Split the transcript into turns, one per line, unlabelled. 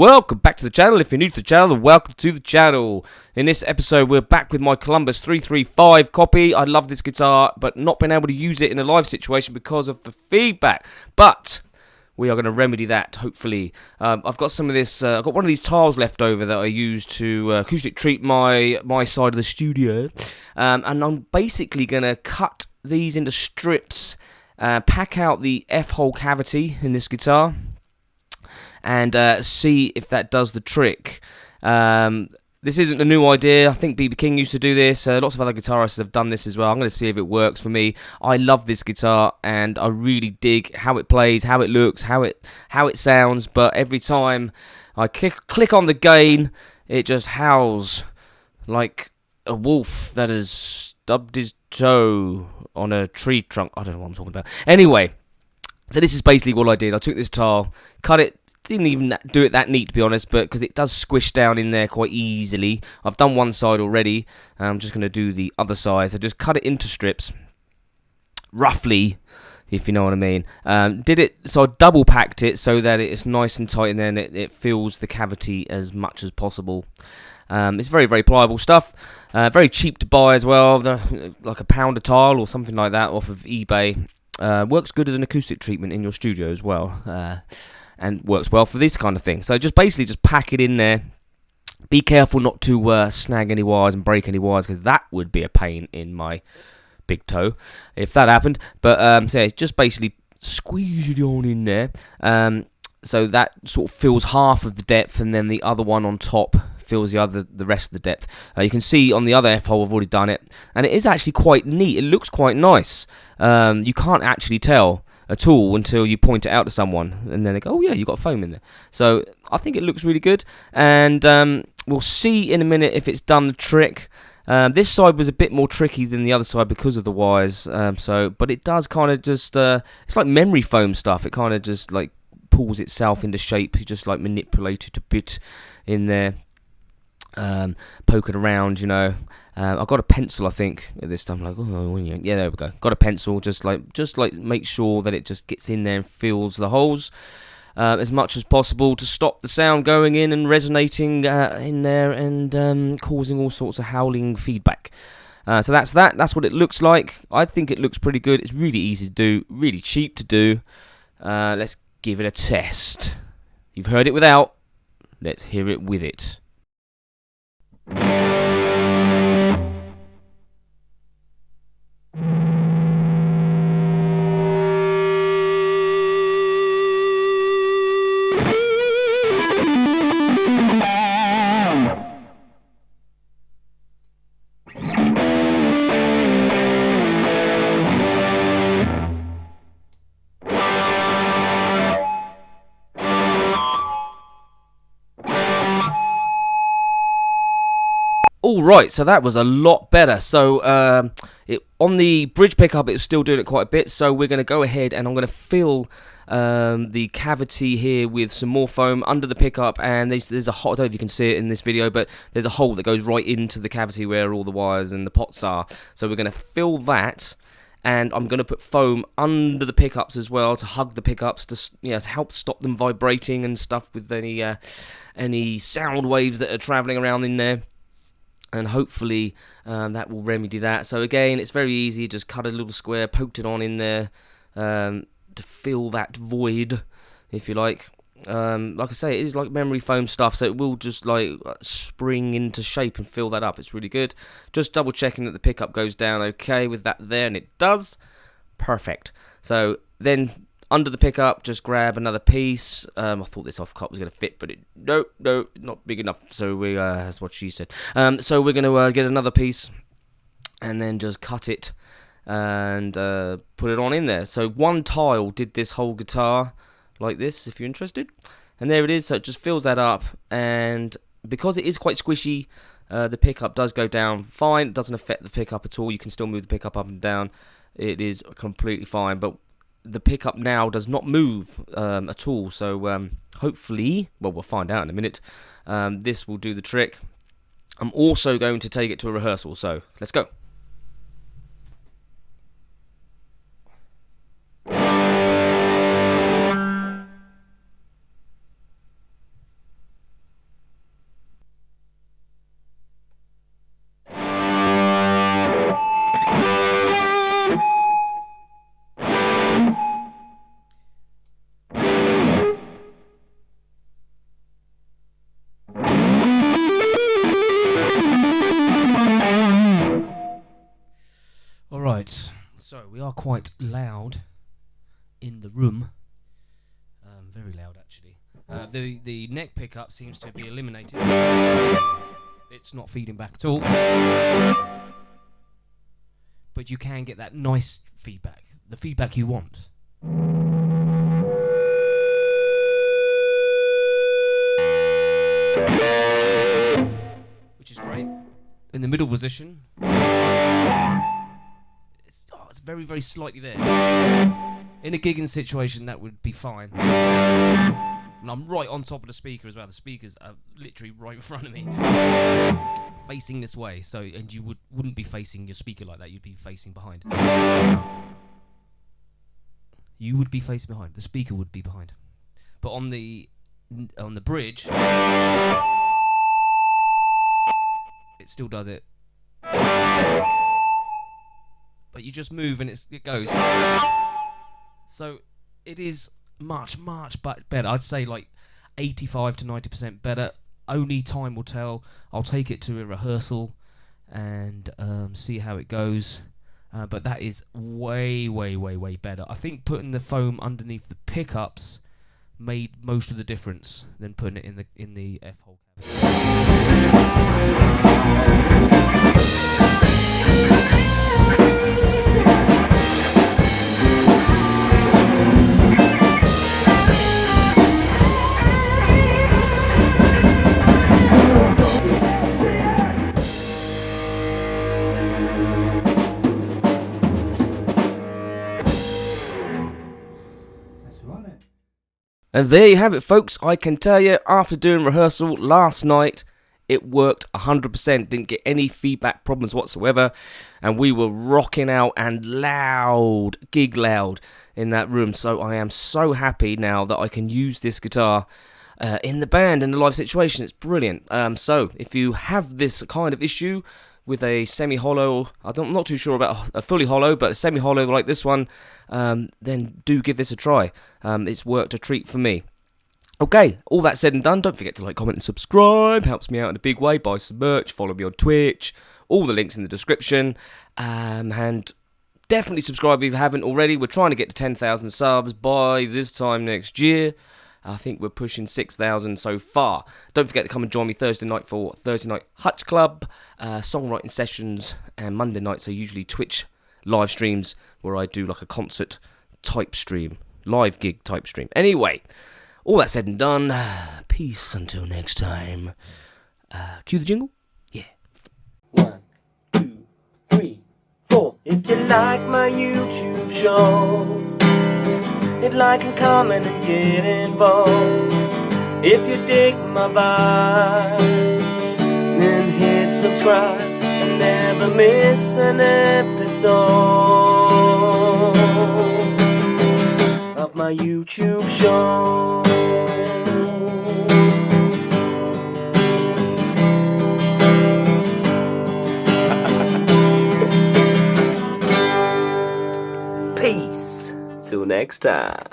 Welcome back to the channel. If you're new to the channel, then welcome to the channel. In this episode, we're back with my Columbus 335 copy. I love this guitar, but not been able to use it in a live situation because of the feedback. But we are going to remedy that, hopefully. I've got some of this, I've got one of these tiles left over that I use to acoustic treat my side of the studio. And I'm basically going to cut these into strips, pack out the F-hole cavity in this guitar, and see if that does the trick. This isn't a new idea. I think B.B. King used to do this. Lots of other guitarists have done this as well. I'm going to see if it works for me. I love this guitar, and I really dig how it plays, how it looks, how it sounds. But every time I click on the gain, it just howls like a wolf that has stubbed his toe on a tree trunk. I don't know what I'm talking about. Anyway, so this is basically what I did. I took this tile, cut it. Didn't even do it that neat, to be honest, but because it does squish down in there quite easily. I've done one side already. I'm just going to do the other side. So just cut it into strips, roughly, if you know what I mean. Did it so I double packed it so that it's nice and tight, and then it fills the cavity as much as possible. It's very, very pliable stuff. Very cheap to buy as well. Like a pound a tile or something like that off of eBay. Works good as an acoustic treatment in your studio as well. And works well for this kind of thing. So just pack it in there. Be careful not to snag any wires and break any wires, because that would be a pain in my big toe if that happened. But so yeah, just basically squeeze it on in there. So that sort of fills half of the depth, and then the other one on top fills the rest of the depth. You can see on the other F-hole I've already done it, and it is actually quite neat. It looks quite nice. You can't actually tell at all until you point it out to someone, and then they go, oh yeah, you got foam in there. So I think it looks really good, and we'll see in a minute if it's done the trick. This side was a bit more tricky than the other side because of the wires, but it does kind of just it's like memory foam stuff. It kind of just like pulls itself into shape. You just like manipulate it a bit in there, poking around, you know. I got a pencil, I think, at this time. Like, oh yeah, there we go. Got a pencil, just like make sure that it just gets in there and fills the holes as much as possible to stop the sound going in and resonating in there and causing all sorts of howling feedback. So that's that. That's what it looks like. I think it looks pretty good. It's really easy to do, really cheap to do. Let's give it a test. You've heard it without. Let's hear it with it. Alright, so that was a lot better. So on the bridge pickup it was still doing it quite a bit, so we're going to go ahead and I'm going to fill the cavity here with some more foam under the pickup, and there's a hole. I don't know if you can see it in this video, but there's a hole that goes right into the cavity where all the wires and the pots are. So we're going to fill that, and I'm going to put foam under the pickups as well to hug the pickups to help stop them vibrating and stuff with any sound waves that are traveling around in there. And hopefully that will remedy that. So again, it's very easy. Just cut a little square, poked it on in there to fill that void, if you like. Like I say, it is like memory foam stuff, so it will just like spring into shape and fill that up. It's really good. Just double checking that the pickup goes down okay with that there, and it does. Perfect. So then under the pickup, just grab another piece. I thought this off cut was going to fit, but no, not big enough. So that's what she said. So we're going to get another piece and then just cut it and put it on in there. So one tile did this whole guitar like this, if you're interested. And there it is. So it just fills that up, and because it is quite squishy, the pickup does go down fine. It doesn't affect the pickup at all. You can still move the pickup up and down. It is completely fine, but the pickup now does not move at all, so hopefully, well, we'll find out in a minute, this will do the trick. I'm also going to take it to a rehearsal, so let's go. Right, so we are quite loud in the room. Very loud, actually. The neck pickup seems to be eliminated. It's not feeding back at all. But you can get that nice feedback, the feedback you want. Which is great. In the middle position. It's very, very slightly there. In a gigging situation, that would be fine. And I'm right on top of the speaker as well. The speakers are literally right in front of me, facing this way. So, and you wouldn't be facing your speaker like that. You'd be facing behind. You would be facing behind. The speaker would be behind. But on the bridge, it still does it. But you just move and it goes. So it is much better. I'd say like 85 to 90% better. Only time will tell. I'll take it to a rehearsal and see how it goes. But that is way better. I think putting the foam underneath the pickups made most of the difference than putting it in the F-hole And there you have it, folks. I can tell you, after doing rehearsal last night, it worked 100%. Didn't get any feedback problems whatsoever. And we were rocking out and loud, gig loud in that room. So I am so happy now that I can use this guitar in the band, in the live situation. It's brilliant. So if you have this kind of issue with a semi-hollow, I'm not too sure about a fully hollow, but a semi-hollow like this one, then do give this a try. It's worked a treat for me. Okay, all that said and done, don't forget to like, comment and subscribe. Helps me out in a big way. Buy some merch, follow me on Twitch, all the links in the description. And definitely subscribe if you haven't already. We're trying to get to 10,000 subs by this time next year. I think we're pushing 6,000 so far. Don't forget to come and join me Thursday night for Thursday Night Hutch Club, songwriting sessions, and Monday nights are usually Twitch live streams where I do like a concert type stream, live gig type stream. Anyway, all that said and done, peace until next time. Cue the jingle? Yeah.
1, 2, 3, 4. If you like my YouTube show, hit like and comment and get involved. If you dig my vibe, then hit subscribe and never miss an episode of my YouTube show. Peace. Till next time.